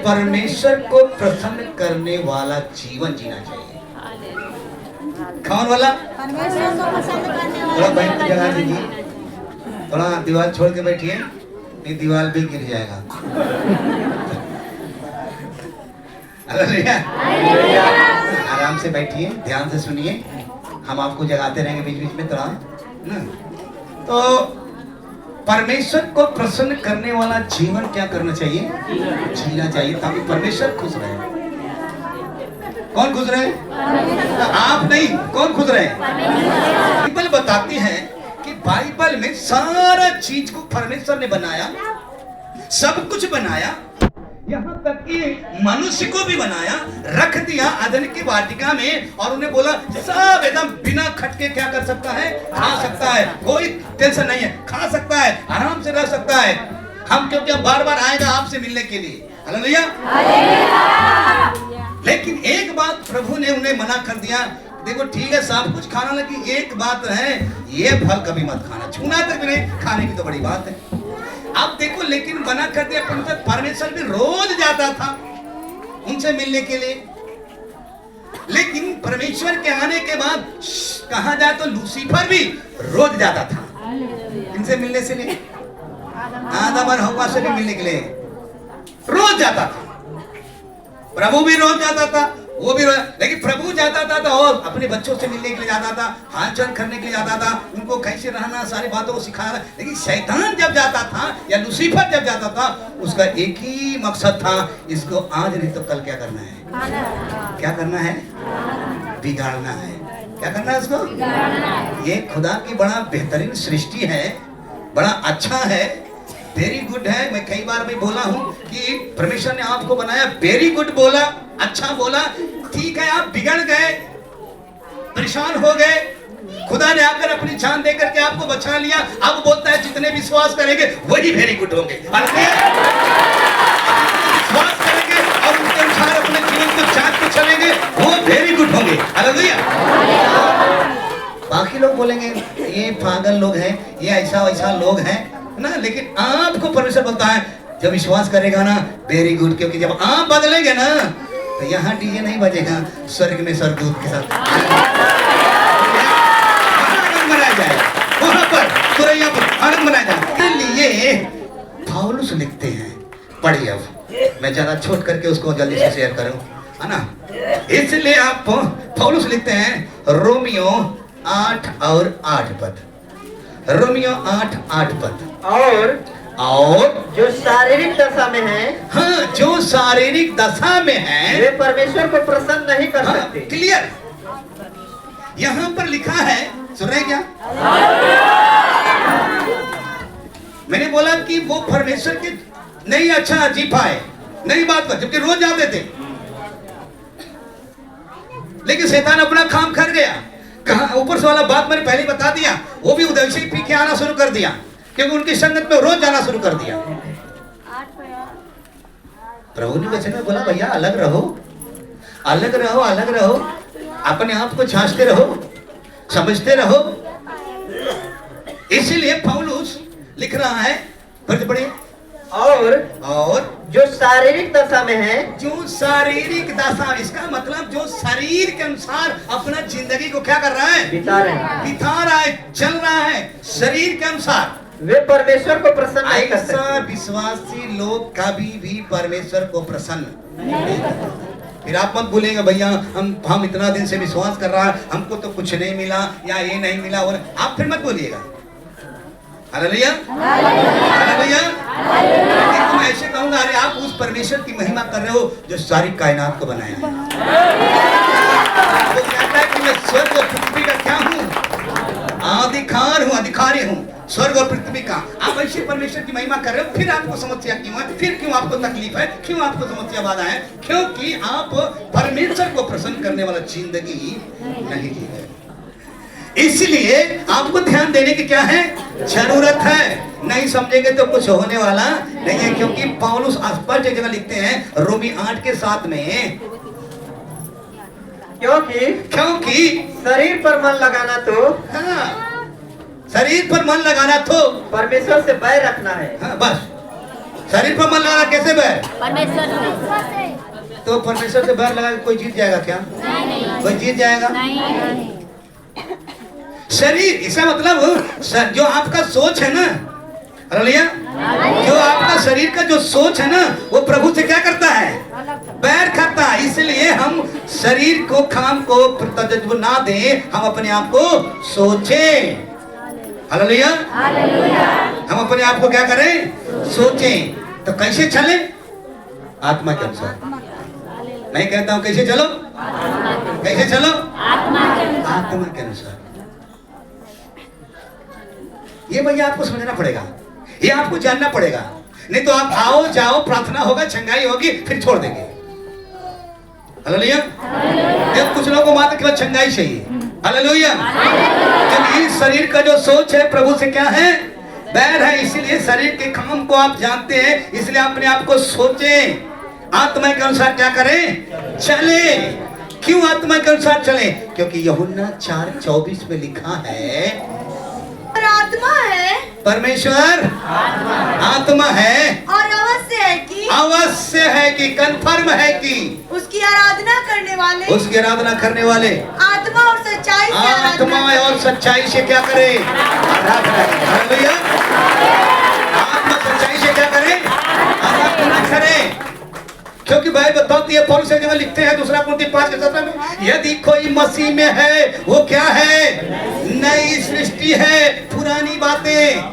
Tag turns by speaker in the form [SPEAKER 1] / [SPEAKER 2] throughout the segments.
[SPEAKER 1] परमेश्वर को प्रसन्न करने वाला जीवन जीना चाहिए। कौन वाला?
[SPEAKER 2] परमेश्वर को पसंद करने वाला।
[SPEAKER 1] थोड़ा बैठ के जगह दीजिए, थोड़ा दीवार छोड़ के बैठिए, नहीं दीवार भी गिर जाएगा। हालेलुया। आराम से बैठिए, ध्यान से सुनिए, हम आपको जगाते रहेंगे बीच बीच में थोड़ा ना। तो परमेश्वर को प्रसन्न करने वाला जीवन क्या करना चाहिए? जीना चाहिए, ताकि परमेश्वर खुश रहे। कौन खुश रहे? आप नहीं, कौन खुश रहे? बाइबल बताती है कि बाइबल में सारा चीज को परमेश्वर ने बनाया, सब कुछ बनाया, यहाँ तक कि मनुष्य को भी बनाया, रख दिया अदन की वाटिका में, और उन्हें बोला सब एकदम बिना खटके क्या कर सकता है? खा सकता है, कोई टेंशन नहीं है, खा सकता है, आराम से रह सकता है। हम क्योंकि अब बार बार आएगा आपसे मिलने के लिए। हालेलुया। लेकिन एक बात प्रभु ने उन्हें मना कर दिया, देखो ठीक है सब कुछ खाना, लेकिन एक बात है, ये फल कभी मत खाना, छूना तक भी नहीं, खाने की तो बड़ी बात है। अब देखो, लेकिन मना कर दिया। परमेश्वर भी रोज जाता था उनसे मिलने के लिए, लेकिन परमेश्वर के आने के बाद कहा जाए तो लूसीफर भी रोज जाता था इनसे मिलने से लिए, आदम और हव्वा से भी मिलने के लिए रोज जाता था। प्रभु भी रोज जाता था, वो भी रोज, लेकिन प्रभु जाता था तो और अपने बच्चों से मिलने के लिए जाता था, हालचाल करने के लिए जाता था, उनको कैसे रहना सारी बातों को सिखाया। लेकिन शैतान जब जाता था या लूसीफर जब जाता था, उसका एक ही मकसद था, इसको आज नहीं तो कल क्या करना है? क्या करना है? बिगाड़ना है। क्या करना है उसको? ये खुदा की बड़ा बेहतरीन सृष्टि है, बड़ा अच्छा है, वेरी गुड है। मैं कई बार भी बोला हूँ कि परमेश्वर ने आपको बनाया, वेरी गुड बोला, अच्छा बोला, ठीक है। आप बिगड़ गए, परेशान हो गए, खुदा ने आकर अपनी जान देकर के आपको बचा लिया। अब बोलता है जितने विश्वास करेंगे वही वेरी गुड होंगे, विश्वास करेंगे और उनके अनुसार अपने जीवन को जांच के चलेंगे, वो वेरी गुड होंगे। हालेलुया। बाकी लोग बोलेंगे ये पागल लोग हैं, ये ऐसा वैसा लोग हैं ना, लेकिन आपको परमेश्वर बोलता है जब विश्वास करेगा ना, वेरी गुड, क्योंकि जब आप बदलेंगे ना तो यहाँ डीजे नहीं बजेगा, स्वर्ग में स्वर्गदूत के साथ आनंद मनाया जाएगा, वहां पर तुरैया पर आनंद मनाया जाएगा। इसलिए पौलुस लिखते हैं, पढ़िए, अब मैं ज्यादा छोट करके उसको जल्दी से शेयर करूं, है ना। इसलिए आप पौलुस लिखते हैं रोमियो 8 और 8 पद, रोमियो 8 पद, और
[SPEAKER 3] जो शारीरिक दशा में है,
[SPEAKER 1] हाँ, जो शारीरिक दशा में है,
[SPEAKER 3] वे परमेश्वर को प्रसन्न नहीं कर सकते।
[SPEAKER 1] क्लियर। यहाँ पर लिखा है, सुन रहे क्या? मैंने बोला कि वो परमेश्वर के नहीं अच्छा जी पाए, नहीं बात कर, जबकि रोज जाते थे, लेकिन शैतान अपना काम कर गया। कहा ऊपर से वाला बात मैंने पहले बता दिया, वो भी उधर से पी के आना शुरू कर दिया, क्योंकि उनकी संगत में रोज जाना शुरू कर दिया। प्रभु ने वचन में बोला भैया अलग रहो, अलग रहो, अलग रहो, अपने आप को जांचते रहो, समझते रहो। इसीलिए पौलुस लिख रहा है, पढ़िए, और
[SPEAKER 3] जो शारीरिक दशा में है,
[SPEAKER 1] जो शारीरिक दशा, इसका मतलब जो शरीर के अनुसार अपना जिंदगी को क्या कर रहा है?
[SPEAKER 3] बिता
[SPEAKER 1] रहा है, चल रहा है शरीर के अनुसार,
[SPEAKER 3] वे परमेश्वर को प्रसन्न नहीं कर सकते।
[SPEAKER 1] ऐसा विश्वासी लोग कभी भी परमेश्वर को प्रसन्न नहीं करते। फिर आप मत बोलेंगे भैया हम इतना दिन से विश्वास कर रहा है, हमको तो कुछ नहीं मिला या ये नहीं मिला, और आप फिर मत बोलिएगा। Hallelujah, hallelujah. मैं ऐसे कहूंगा, अरे आप उस परमेश्वर की महिमा कर रहे हो जो सारी कायनात को बनाया है। वो कहता है कि मैं स्वर्ग और पृथ्वी का क्या हूँ? अधिकार हूँ, अधिकारी हूँ, स्वर्ग और पृथ्वी का। आप ऐसे परमेश्वर की महिमा कर रहे हो, फिर आपको समस्या क्यों है? फिर क्यों आपको तकलीफ है? क्यों आपको समस्या बाधा है? क्योंकि आप परमेश्वर को प्रसन्न करने वाला जिंदगी नहीं जी रहे। इसलिए आपको ध्यान देने की क्या है? जरूरत है। नहीं समझेंगे तो कुछ होने वाला नहीं है, क्योंकि पौलुस स्पष्ट जगह लिखते हैं रोमी 8 के 7 में, क्योंकि
[SPEAKER 3] शरीर पर मन लगाना तो,
[SPEAKER 1] हाँ, शरीर पर मन लगाना तो
[SPEAKER 3] परमेश्वर से बैर रखना है।
[SPEAKER 1] हाँ, बस शरीर पर मन लगाना कैसे बैर?
[SPEAKER 2] परमेश्वर से।
[SPEAKER 1] तो परमेश्वर से बैर लगा के कोई जीत जाएगा क्या?
[SPEAKER 2] नहीं।
[SPEAKER 1] कोई जीत जाएगा?
[SPEAKER 2] नहीं।
[SPEAKER 1] शरीर, इसका मतलब जो आपका सोच है ना, हालेलुया, जो आपका शरीर का जो सोच है ना, वो प्रभु से क्या करता है? बैर करता है। इसलिए हम शरीर को काम को तवज्जो ना दें, हम अपने आप को सोचें। हालेलुया, हम अपने आप को क्या करें? सोचें। तो कैसे चले? आत्मा के अनुसार। मैं कहता हूं कैसे चलो? कैसे चलो? आत्मा के अनुसार। ये भैया आपको समझना पड़ेगा, ये आपको जानना पड़ेगा, नहीं तो आप आओ जाओ, प्रार्थना होगा, छंगाई होगी, फिर छोड़ देंगे। हालेलुया। जब कुछ लोगों को मात्र केवल छंगाई चाहिए। हालेलुया। जब इस शरीर का जो सोच है प्रभु से क्या है? बैर है। इसीलिए शरीर के काम को आप जानते हैं, इसलिए अपने आप को सोचें, आत्मा के अनुसार क्या करें? चले। क्यों आत्मा के अनुसार चले? क्योंकि यूहन्ना 4:24 में लिखा है,
[SPEAKER 2] आत्मा है,
[SPEAKER 1] परमेश्वर आत्मा है,
[SPEAKER 2] और
[SPEAKER 1] अवश्य है कि कंफर्म है कि
[SPEAKER 2] उसकी आराधना करने वाले आत्मा और सच्चाई से
[SPEAKER 1] क्या करे? आराधना करे। हालेलुया। आत्मा सच्चाई से क्या करे? आराधना करे। क्योंकि बाइबल बताती है, पौलुस जब लिखते हैं 2 कुरिन्थियों 5:17 में, यदि कोई मसीह में है वो क्या है? नई सृष्टि है, पुरानी बातें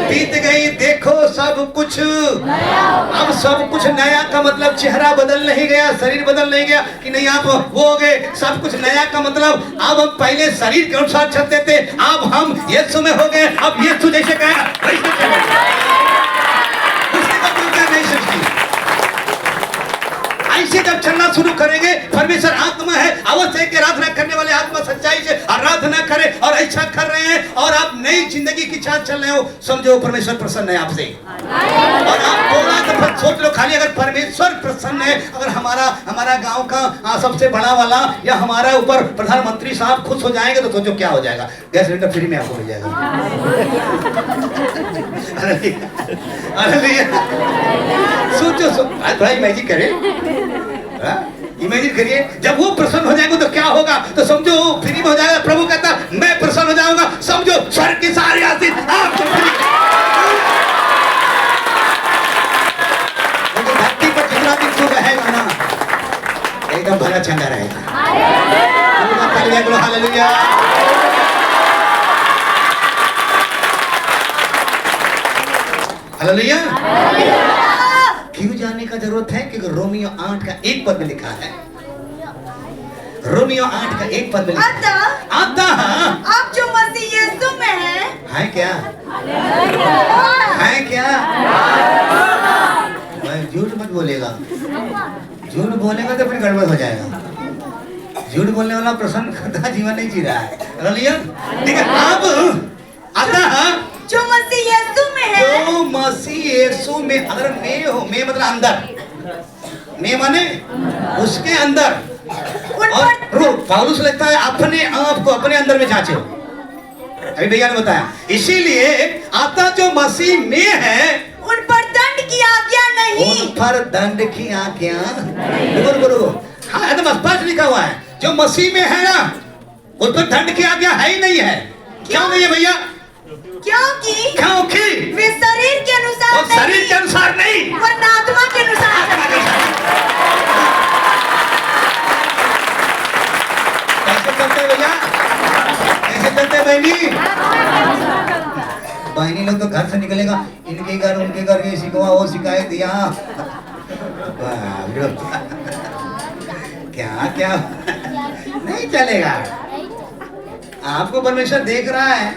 [SPEAKER 1] बीत गई, देखो सब कुछ अब सब कुछ नया। का मतलब चेहरा बदल नहीं गया, शरीर बदल नहीं गया कि नहीं आप वो हो गए। सब कुछ नया का मतलब अब हम पहले शरीर के अनुसार चलते थे, अब हम यीशु में हो गए, अब यीशु जैसे कहे वैसे चलेंगे। उसके बाद क्या नई सृष्टि? ऐसे जब चलना शुरू करेंगे, परमेश्वर आत्मा है, अवश्य की आराधना करने वाले आत्मा सच्चाई से आराधना करें, और ऐसा कर रहे हैं और आप नई जिंदगी की चाल चल रहे हो, समझो परमेश्वर प्रसन्न है आपसे। और आप थोड़ा तो सोच लो खाली, अगर परमेश्वर प्रसन्न है, अगर हमारा गांव का सबसे बड़ा वाला या हमारा ऊपर प्रधानमंत्री साहब खुश हो जाएंगे तो सोचो क्या हो जाएगा? गैस सिलेंडर फ्री में आपको मिल जाएगा। सोचो थोड़ा इमेजिन करें, इमेजिन करिए, जब वो प्रसन्न हो जाएंगे तो क्या होगा? तो समझो फ्री में हो जाएगा। प्रभु कहता मैं प्रसन्न हो जाऊंगा, समझो स्वर्ग की सारी आशीष आपको फ्री। धरती पर जितना दिन तू रहेगा ना, एकदम भला चंगा रहेगा। हालेलुया। हालेलुया। क्यों जानने का जरूरत है? क्योंकि रोमियो 8 का 1 पद में लिखा है, रोमियो 8 का 1 पद में लिखा है,
[SPEAKER 2] आप जो मसीह यीशु में
[SPEAKER 1] है क्या? है क्या? झूठ मत बोलेगा, झूठ बोलेगा तो फिर गड़बड़ हो जाएगा। झूठ बोलने वाला प्रसन्न करता जीवन नहीं जी रहा है। हालेलुया। ठीक है, अब अतः
[SPEAKER 2] जो मसीह यीशु में है,
[SPEAKER 1] जो मसीह यीशु में, अगर मैं हो, मैं मतलब अंदर, मैं माने उसके अंदर, और पौलुस लिखता है अपने आप को अपने अंदर में जांचो। अभी भैया ने बताया, इसीलिए आता जो मसीह में है
[SPEAKER 2] उन पर दंड की आज्ञा नहीं,
[SPEAKER 1] उन पर दंड की आज्ञा बोलो। हाँ एकदम स्पष्ट लिखा हुआ है, जो मसीह में है ना उन पर दंड की आज्ञा है ही नहीं है। क्यों नहीं है भैया? क्योंकि
[SPEAKER 2] वे शरीर के अनुसार
[SPEAKER 1] नहीं, शरीर के अनुसार नहीं,
[SPEAKER 2] वरना आत्मा के अनुसार।
[SPEAKER 1] कैसे चलते भैया? कैसे चलते बहनी? बहनी लोग तो घर से निकलेगा, इनके घर उनके घर, ये सिखवा वो शिकायत दिया, क्या क्या नहीं चलेगा। आपको परमेश्वर देख रहा है,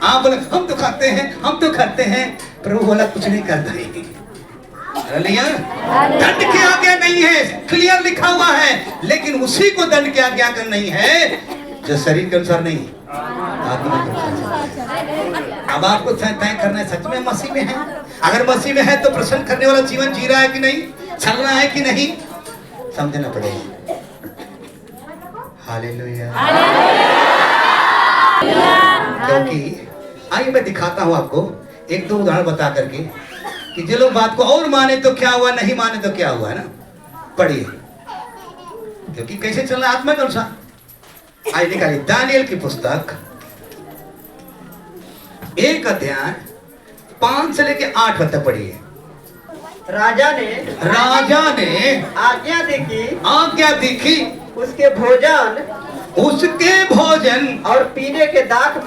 [SPEAKER 1] आप बोले हम तो खाते हैं, हम तो करते हैं, प्रभु बोला कुछ नहीं करता है। दंड की आज्ञा नहीं है, क्लियर लिखा हुआ है, लेकिन उसी को दंड की आज्ञा कर नहीं है जो शरीर के अनुसार नहीं, आत्मा के अनुसार। अब आपको तय करना है, सच में मसीह में है? अगर मसीह में है तो प्रसन्न करने वाला जीवन जी रहा है कि नहीं, चल रहा है कि नहीं, समझना पड़ेगा। हालेलुया। क्योंकि आइए मैं दिखाता हूं आपको 1-2 उदाहरण बता करके कि जो लोग बात को और माने तो क्या हुआ, नहीं माने तो क्या हुआ, है ना। पढ़िए, क्योंकि कैसे चल रहा आत्मा के अनुसार। आज निकालिए दानियल की पुस्तक 1 अध्याय 5 से लेके 8 तक पढ़िए।
[SPEAKER 3] राजा ने
[SPEAKER 1] आज्ञा देखी
[SPEAKER 3] उसके भोजन
[SPEAKER 1] और
[SPEAKER 3] पीने के दाख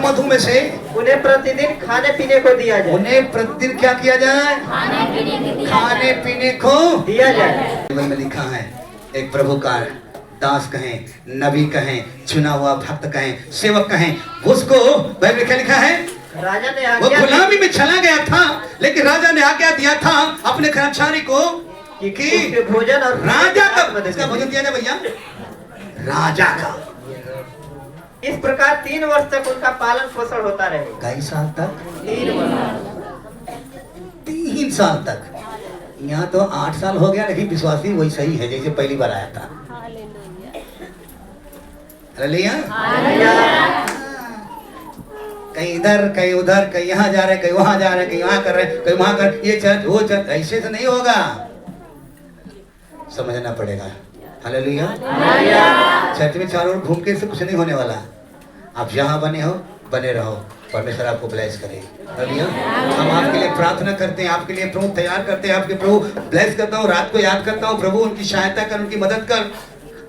[SPEAKER 3] मधु में से उन्हें प्रतिदिन खाने पीने को दिया जाए।
[SPEAKER 1] उन्हें प्रतिदिन क्या किया जाए? खाने पीने को
[SPEAKER 3] दिया जाए।
[SPEAKER 1] बाइबल में लिखा है, एक प्रभु का दास कहें, नबी कहें, चुना हुआ भक्त कहें, सेवक कहें, उसको बाइबल में क्या लिखा है?
[SPEAKER 3] राजा ने
[SPEAKER 1] वो गुलामी में चला गया था, लेकिन राजा ने आज्ञा दिया था अपने कर्मचारी को कि
[SPEAKER 3] भोजन और
[SPEAKER 1] राजा का इसका भोजन दिया जाए। भैया, राजा का
[SPEAKER 3] इस प्रकार 3 वर्ष तक उनका पालन पोषण होता रहेगा।
[SPEAKER 1] कई साल तक?
[SPEAKER 3] 3 वर्ष।
[SPEAKER 1] 3 साल तक। यहाँ तो 8 साल हो गया, लेकिन विश्वासी वही सही है जैसे पहली बार आया था। हालेलुया। कहीं इधर, कहीं उधर, कहीं यहाँ जा रहे, कहीं वहां जा रहे, कहीं वहां कर रहे, कहीं वहां कर, ये चर्च वो चर्च, ऐसे से नहीं होगा, समझना पड़ेगा। हालेलुया। चर्च में चारों ओर घूम के से कुछ नहीं होने वाला। आप जहाँ बने हो, बने रहो, परमेश्वर आपको ब्लेस करे। हालेलुया। हम आपके लिए प्रार्थना करते हैं, आपके लिए प्रभु तैयार करते हैं, आपके प्रभु ब्लेस करता हूँ, रात को याद करता हूँ, प्रभु उनकी सहायता कर, उनकी मदद कर,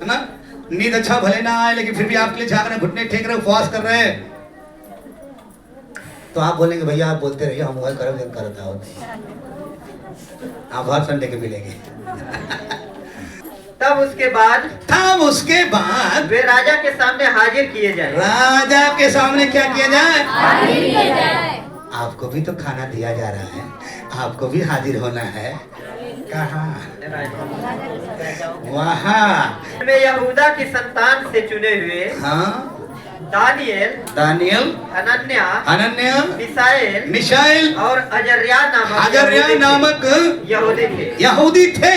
[SPEAKER 1] है ना। नींद अच्छा भले ना आए, लेकिन फिर भी आपके लिए जाग रहे, घुटने टेक रहे, उपवास कर रहे हैं, तो आप बोलेंगे भैया आप बोलते रहिए, हम वही करो जब करता हो, आप हर संडे के मिलेंगे।
[SPEAKER 3] तब उसके बाद वे राजा के सामने हाजिर किए जाए।
[SPEAKER 1] राजा के सामने क्या किया जाए? हाजिर किया जाए। आपको भी तो खाना दिया जा रहा है, आपको भी हाजिर होना है। कहाँ? वहाँ
[SPEAKER 3] में यहूदा की संतान से चुने हुए,
[SPEAKER 1] हाँ,
[SPEAKER 3] दानियल, हनन्या,
[SPEAKER 1] मिशाएल
[SPEAKER 3] और अजर्या
[SPEAKER 1] नामक यहूदी थे।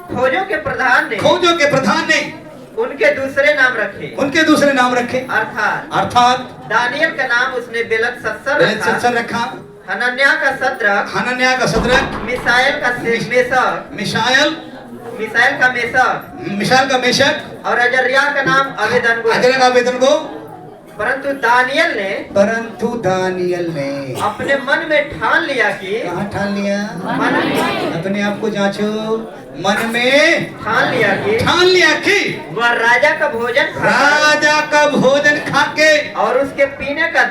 [SPEAKER 1] खोजों के प्रधान ने
[SPEAKER 3] उनके दूसरे नाम रखे।
[SPEAKER 1] अर्थात
[SPEAKER 3] दानियल का नाम उसने बेलतशस्सर
[SPEAKER 1] रखा,
[SPEAKER 3] हनन्या का सद्रक, मिशाएल का मेशक और अजर्या का नाम अबेदनगो। परंतु दानियल ने अपने मन में ठान लिया कि,
[SPEAKER 1] कहाँ ठान लिया?
[SPEAKER 3] मन में,
[SPEAKER 1] अपने आप को जांचो, मन में
[SPEAKER 3] ठान लिया कि वह राजा का भोजन खा के और उसके पीने का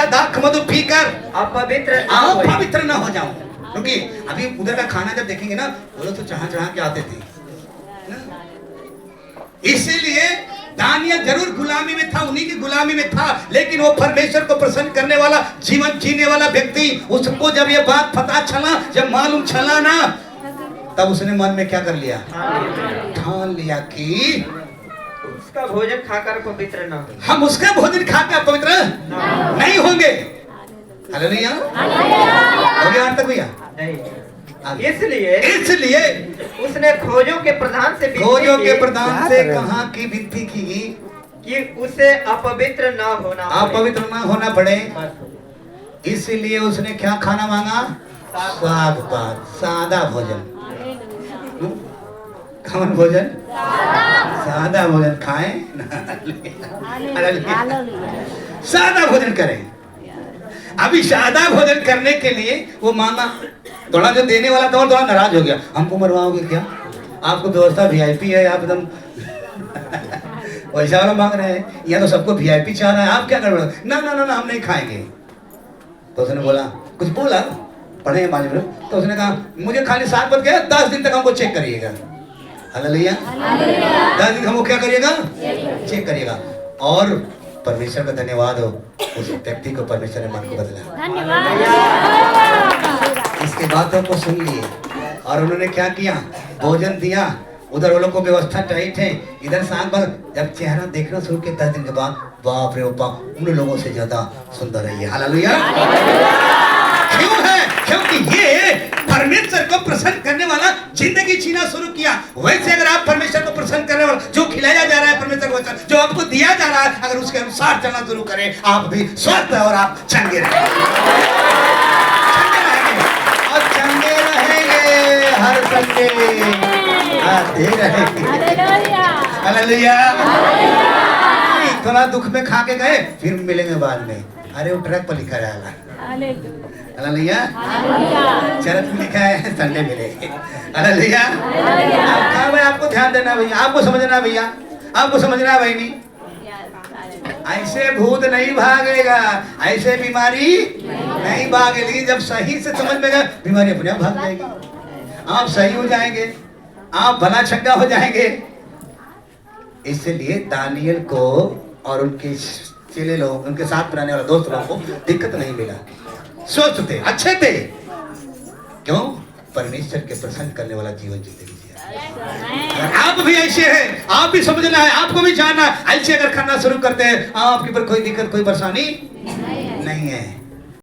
[SPEAKER 3] दाख मधु पीकर अपवित्र न हो जाऊं। क्योंकि अभी उधर का खाना जब देखेंगे ना, वो लोग तो चढ़ा के आते थे ना? इसीलिए दानियल जरूर गुलामी में था, उन्हीं की गुलामी में था, लेकिन वो परमेश्वर को प्रसन्न करने वाला जीवन जीने वाला व्यक्ति, उसको जब ये बात पता चला, जब मालूम चला ना, तब उसने मन में क्या कर लिया? ठान लिया कि उसका भोजन खाकर पवित्र न हो।
[SPEAKER 1] हम उसका भोजन खाकर पवित्र नहीं होंगे। हालेलुया। हो गया तक भैया?
[SPEAKER 3] इसलिए उसने खोजों के प्रधान से
[SPEAKER 1] कहा कि विनती की
[SPEAKER 3] कि उसे अपवित्र न होना
[SPEAKER 1] पड़े। इसलिए उसने क्या खाना मांगा? सादा भोजन। कौन भोजन? सादा भोजन खाएं, सादा भोजन करें। अभी सादा भोजन करने के लिए वो मांगा, थोड़ा जो देने वाला था और थोड़ा नाराज हो गया, हमको मरवाओगे क्या? आपको व्यवस्था वीआईपी है, आप एकदम वैसा वाला मांग रहे हैं, या तो सबको वीआईपी चाह रहा है, आप क्या कर रहे हो? ना हम नहीं खाएंगे। तो उसने बोला, कुछ बोला, पढ़े मालूम, तो उसने कहा मुझे खाली 7 बज गया, 10 दिन तक हमको चेक करिएगा। हालेलुया। 10 दिन हमको क्या करिएगा? चेक करिएगा। और परमेश्वर का धन्यवाद हो, उस व्यक्ति को परमेश्वर ने मन को बदला। इसके बातों को सुन लिए और उन्होंने क्या किया? भोजन दिया। उधर वो लोग को व्यवस्था टाइट है, इधर साग बल। जब चेहरा देखना शुरू किया 10 दिन के बाद, बाप रे बाप, उन लोगों से ज्यादा सुंदर है ये। हालेलुया। क्यों है? क्योंकि ये परमेश्वर को प्रसन्न करने वाला जिंदगी जीना शुरू किया। वैसे अगर आप परमेश्वर को प्रसन्न करने वाला, जो खिलाया जा रहा है परमेश्वर को वचन, जो आपको दिया जा रहा है, अगर उसके अनुसार चलना शुरू करें, आप भी स्वस्थ और आप चंगे रहें।
[SPEAKER 3] हर संडे आते रहेंगे। हालेलुया। थोड़ा दुख में खा के गए, फिर मिलेंगे बाद में। अरे वो ट्रक पर लिखा रहेगा। हालेलुया। चरच में लिखा है संडे मिलेंगे। हालेलुया। अब क्या भाई, आपको ध्यान देना भैया, आपको समझना भैया, आपको समझना बहनी। ऐसे भूत नहीं भागेगा, ऐसे बीमारी नहीं भागेगी। जब सही से समझ में गए, बीमारी अपने आप भाग जाएगी, आप सही हो जाएंगे, आप भला छक्का हो जाएंगे। इसलिए दानियल को और उनके चेले लोग, उनके साथ रहने वाले दोस्त लोगों को दिक्कत नहीं मिला, स्वस्थ थे, अच्छे थे। क्यों? परमेश्वर के प्रसन्न करने वाला जीवन जीते लीजिए। अगर आप भी ऐसे हैं, आप भी समझना है, आपको भी जानना है, ऐसे अगर करना शुरू करते हैं, आपके ऊपर कोई दिक्कत, कोई परेशानी नहीं है।